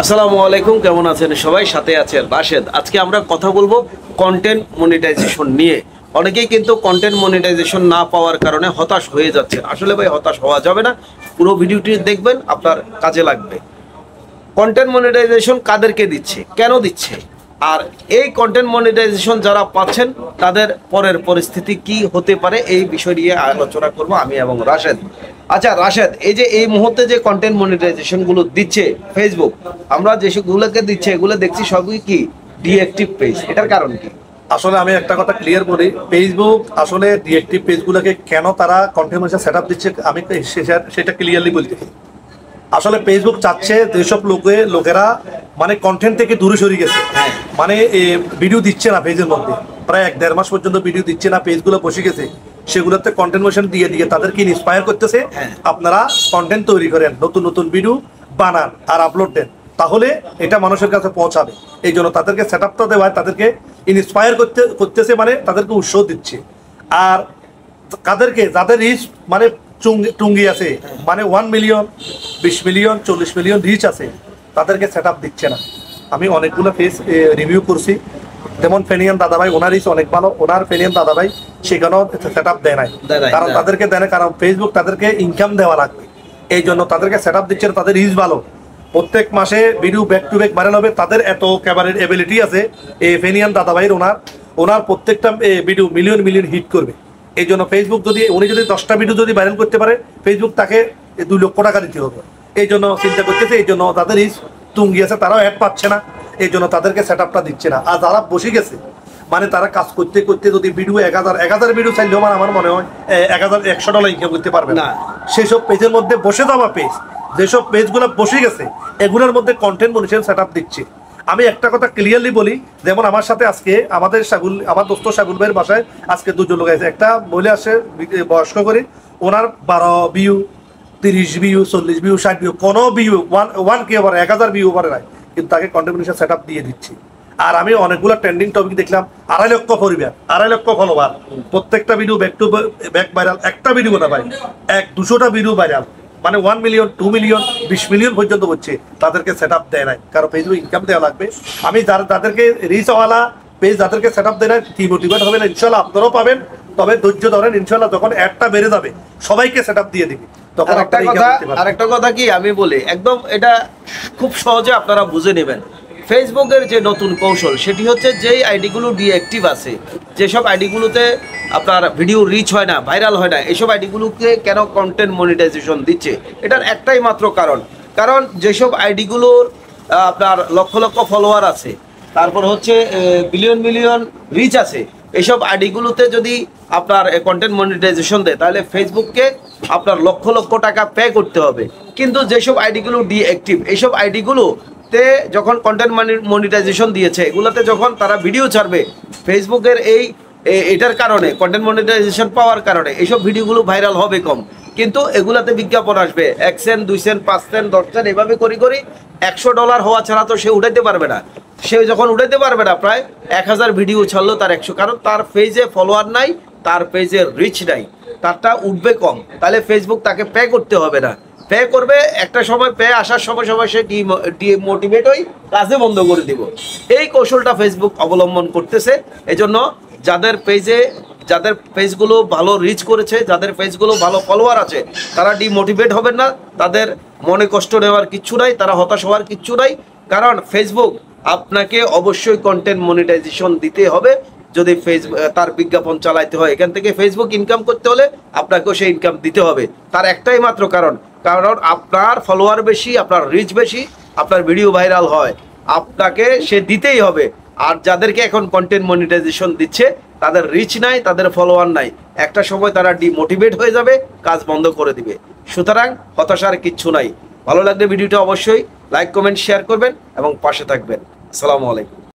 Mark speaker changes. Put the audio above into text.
Speaker 1: আসসালামু আলাইকুম, কেমন আছেন সবাই? সাথে আছেন রাশেদ। আজকে আমরা কথা বলবো কন্টেন্ট মনিটাইজেশন নিয়ে। অনেকেই কিন্তু কন্টেন্ট মনিটাইজেশন না পাওয়ার কারণে হতাশ হয়ে যাচ্ছে। আসলে ভাই, হতাশ হওয়া যাবে না। পুরো ভিডিওটি দেখবেন, আপনার কাজে লাগবে। কন্টেন্ট মনিটাইজেশন কাদেরকে দিচ্ছে, কেন দিচ্ছে, আর এই কন্টেন্ট মনিটাইজেশন যারা পাচ্ছেন তাদের পরের পরিস্থিতি কি হতে পারে, এই বিষয় নিয়ে আলোচনা করব আমি এবং রাশেদ। আচ্ছা রাশেদ, এই মুহূর্তে যে কন্টেন্ট মনিটাইজেশন গুলো দিচ্ছে ফেসবুক, আমরা যেগুলোকে দিচ্ছে এগুলো দেখছি সবই কি ডিঅ্যাক্টিভ পেজ। এটার কারণ কি?
Speaker 2: আসলে আমি একটা কথা ক্লিয়ার করি, ফেসবুক আসলে ডিএক্টিভ পেজগুলোকে কেন তারা কন্টেন্ট মনিটাইজেশন সেটআপ দিচ্ছে আমি সেটা ক্লিয়ারলি বলতে। আসলে ফেসবুক চাচ্ছে যেসব লোকেরা মানে কন্টেন্ট থেকে দূরে সরে গেছে, মানে ভিডিও দিচ্ছে না পেজের মধ্যে, প্রায় 1-1.5 মাস পর্যন্ত ভিডিও দিচ্ছে না, পেজগুলো বসে গেছে, সেগুলোতে কন্টেন্ট মনিটাইজেশন দিয়ে তাদেরকে ইন্সপায়ার করতেছে আপনারা কন্টেন্ট তৈরি করেন, নতুন নতুন ভিডিও বানান আর আপলোড দেন, তাহলে এটা মানুষের কাছে পৌঁছাবে। এই জন্য তাদেরকে সেটআপটা দেওয়া, তাদেরকে ইন্সপায়ার করতেছে, মানে তাদেরকে উৎসাহ দিচ্ছে। আর তাদেরকে যাদের রিচ মানে টুঙ্গি আছে, মানে 1 মিলিয়ন, 20 মিলিয়ন, 40 মিলিয়ন রিচ আছে, তাদেরকে সেটআপ দিচ্ছে না। আমি অনেকগুলো পেজ রিভিউ করছি, যেমন ফেনিয়ান দাদাভাই, ওনার রিচ অনেক ভালো, ওনার ফেনিয়ান দাদাভাই সেখানেও সেটআপ দেয় নাই, কারণ তাদেরকে দেয় না, কারণ ফেসবুক তাদেরকে ইনকাম দেওয়া লাগবে, এই জন্য তাদেরকে সেটআপ দিচ্ছে না। তাদের রিচ ভালো, প্রত্যেক মাসে video back to back viral হবে, তাদের এত ক্যামেরার এবিলিটি আছে। এই ফেনিয়ান দাদাভাইয়ের ওনার প্রত্যেকটা ভিডিও মিলিয়ন মিলিয়ন হিট করবে। এই জন্য ফেসবুক উনি যদি 10টা ভিডিও যদি ভাইরাল করতে পারে, ফেসবুক তাকে 2 লক্ষ টাকা দিতে হবে। এই জন্য চিন্তা করতেছে, এই জন্য তাদের রিচ তুঙ্গি আছে, তারাও অ্যাড পাচ্ছে না, এই জন্য তাদেরকে সেটআপটা দিচ্ছে না। আর যারা বসে গেছে, মানে তারা কাজ করতে করতে যদি ভিডিও 1000 ভিডিও চাইলেও আমার মনে হয় $1,100 ইনকাম করতে পারবে না। সেসব পেজের মধ্যে বসে যাওয়া পেজ, যেসব পেজগুলো বসে গেছে, এগুলোর মধ্যে কন্টেন্ট মনিটাইজেশন সেটআপ দিচ্ছে। আমি একটা কথা ক্লিয়ারলি বলি, যেমন আমার সাথে আজকে আমার দোস্ত সাগুল ভাইয়ের বাসায় আজকে 2 জন লোক আছে। একটা মহিলা আসে, বয়স্ক করে, ওনার 12 ভিউ, 30 ভিউ, 40 ভিউ, 60 ভিউ, কোনো ভিউ 1K ওভার 1000 ভিউ ওভারে নাই, কিন্তু তাকে কন্টেন্ট মনিটাইজেশন সেটআপ দিয়ে দিচ্ছি। আর আমি অনেকগুলো ট্রেন্ডিং টপিক দেখলাম, 2.5 লক্ষ পরিবার, 2.5 লক্ষ ফলোয়ার, প্রত্যেকটা video back to back viral, একটা ভিডিও না ভাই, 200টা ভিডিও ভাইরাল, মানে 1 মিলিয়ন, 2 মিলিয়ন, 20 মিলিয়ন পর্যন্ত হচ্ছে, তাদেরকে সেটআপ দেয় নাই, কারণ ফেসবুক ইনকাম দেওয়া লাগবে। আমি যাদেরকে রিচওয়ালা পেজ, যাদেরকে সেটআপ দেয় না, ডিমোটিভেট হবে না, ইনশাল্লাহ আপনারাও পাবেন। তবে ধৈর্য ধরেন, ইনশাল্লাহ যখন অ্যাডটা বেড়ে যাবে সবাইকে সেটআপ দিয়ে দিবে, তখন
Speaker 1: আরেকটা কথা কি আমি বলি, একদম এটা খুব সহজে আপনারা বুঝে নেবেন। ফেসবুকের যে নতুন কৌশল, সেটি হচ্ছে যেই আইডিগুলো ডিঅ্যাক্টিভ আছে, যেসব আইডিগুলোতে আপনার ভিডিও রিচ হয় না, ভাইরাল হয় না, এইসব আইডিগুলোকে কেন কন্টেন্ট মনিটাইজেশন দিচ্ছে, এটার একটাই মাত্র কারণ যেসব আইডিগুলোর আপনার লক্ষ লক্ষ ফলোয়ার আছে, তারপর হচ্ছে বিলিয়ন মিলিয়ন রিচ আছে, এইসব আইডিগুলোতে যদি আপনার কন্টেন্ট মনিটাইজেশন দেয়, তাহলে ফেসবুককে আপনার লক্ষ লক্ষ টাকা পে করতে হবে। কিন্তু যেসব আইডিগুলো ডিঅ্যাক্টিভ, এইসব আইডিগুলোতে যখন কন্টেন্ট মনিটাইজেশন দিয়েছে, এগুলোতে যখন তারা ভিডিও ছাড়বে, ফেসবুকের এটার কারণে, কন্টেন্ট মনিটাইজেশন পাওয়ার কারণে এইসব ভিডিওগুলো ভাইরাল হবে কম, কিন্তু এগুলাতে বিজ্ঞাপন আসবে 1 সেন্ট, 2 সেন্ট, 5 সেন্ট, 10 সেন্ট, এভাবে করি $100 হওয়া ছাড়া তো সে উঠাইতে পারবে না। সে যখন উঠাইতে পারবে না, প্রায় 1000 ভিডিও ছাড়লো তার 100, কারণ তার পেজে ফলোয়ার নাই, তার পেজে রিচ নাই, তারটা উঠবে কম, তাহলে ফেসবুক তাকে পে করতে হবে না। পে করবে একটা সময়, পে আসার সময় সে ডিমোটিভেট হয়ে কাজে বন্ধ করে দিব। এই কৌশলটা ফেসবুক অবলম্বন করতেছে। এজন্য যাদের পেজগুলো ভালো রিচ করেছে, যাদের পেজগুলো ভালো ফলোয়ার আছে, তারা ডিমোটিভেট হবেন না, তাদের মনে কষ্ট নেওয়ার কিচ্ছু নাই, তারা হতাশ হওয়ার কিচ্ছু নাই, কারণ ফেসবুক আপনাকে অবশ্যই কন্টেন্ট মনিটাইজেশন দিতে হবে। যদি তার বিজ্ঞাপন চালাইতে হয়, এখান থেকে ফেসবুক ইনকাম করতে হলে আপনাকেও সেই ইনকাম দিতে হবে। তার একটাই মাত্র কারণ আপনার ফলোয়ার বেশি, আপনার রিচ বেশি, আপনার ভিডিও ভাইরাল হয়, আপনাকে সে দিতেই হবে। আর যাদেরকে এখন কন্টেন্ট মনিটাইজেশন দিচ্ছে, তাদের রিচ নাই, তাদের ফলোয়ার নাই, একটা সময় তারা ডিমোটিভেট হয়ে যাবে, কাজ বন্ধ করে দিবে। সুতরাং হতাশার কিচ্ছু নাই। ভালো লাগলে ভিডিওটা অবশ্যই লাইক, কমেন্ট, শেয়ার করবেন এবং পাশে থাকবেন। আসসালামু আলাইকুম।